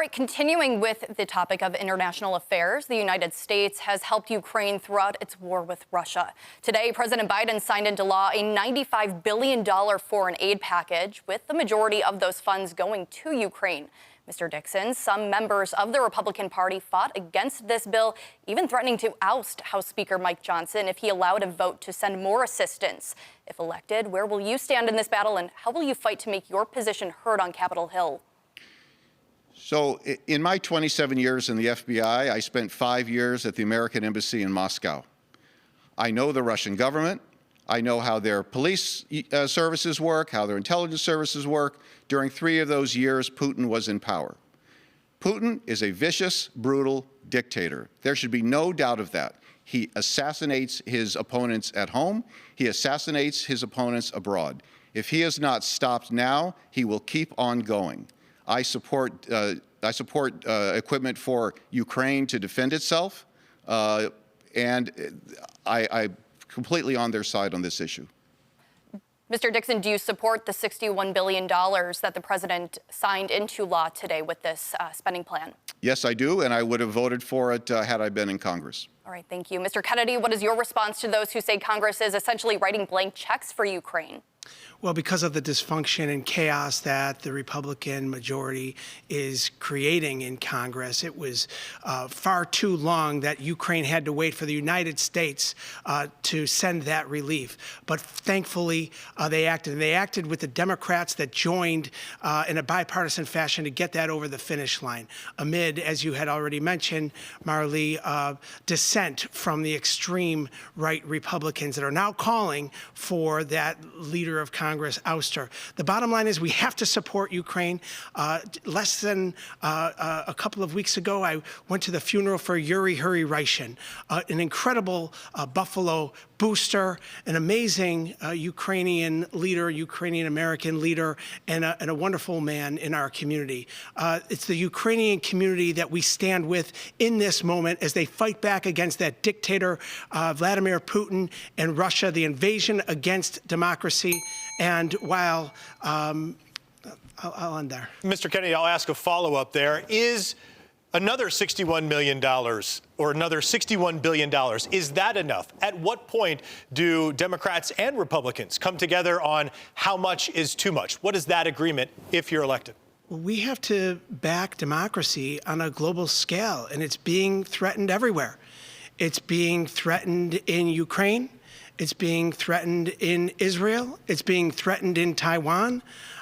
All right, continuing with the topic of international affairs, the United States has helped Ukraine throughout its war with Russia. Today, President Biden signed into law a $95 billion foreign aid package, with the majority of those funds going to Ukraine. Mr. Dickson, some members of the Republican Party fought against this bill, even threatening to oust House Speaker Mike Johnson if he allowed a vote to send more assistance. If elected, where will you stand in this battle, and how will you fight to make your position heard on Capitol Hill? So in my 27 years in the FBI, I spent 5 years at the American Embassy in Moscow. I know the Russian government. I know how their police services work, how their intelligence services work. During 3 of those years, Putin was in power. Putin is a vicious, brutal dictator. There should be no doubt of that. He assassinates his opponents at home. He assassinates his opponents abroad. If he is not stopped now, he will keep on going. I support equipment for Ukraine to defend itself, and I'm completely on their side on this issue. Mr. Dickson, do you support the $61 billion that the president signed into law today with this spending plan? Yes, I do, and I would have voted for it had I been in Congress. All right, thank you. Mr. Kennedy, what is your response to those who say Congress is essentially writing blank checks for Ukraine? Well, because of the dysfunction and chaos that the Republican majority is creating in Congress, it was far too long that Ukraine had to wait for the United States to send that relief. But thankfully, they acted. And they acted with the Democrats that joined in a bipartisan fashion to get that over the finish line, amid, as you had already mentioned, Marley, dissent from the extreme right Republicans that are now calling for that leader of Congress ouster. The bottom line is we have to support Ukraine. Less than a couple of weeks ago, I went to the funeral for Yuri Hurry-Ryshin, an incredible Buffalo booster, an amazing Ukrainian leader, Ukrainian-American leader, and a wonderful man in our community. It's the Ukrainian community that we stand with in this moment as they fight back against that dictator, Vladimir Putin, and Russia, the invasion against democracy. And while I'll end there. Mr. Kennedy, I'll ask a follow-up there. Is another $61 million or another $61 billion, is that enough? At what point do Democrats and Republicans come together on how much is too much? What is that agreement if you're elected? We have to back democracy on a global scale, and it's being threatened everywhere. It's being threatened in Ukraine. It's being threatened in Israel. It's being threatened in Taiwan.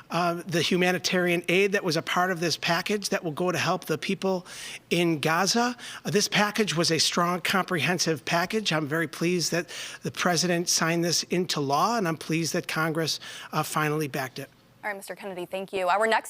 The humanitarian aid that was a part of this package that will go to help the people in Gaza. This package was a strong, comprehensive package. I'm very pleased that the president signed this into law, and I'm pleased that Congress finally backed it. All right, Mr. Kennedy, thank you. Our next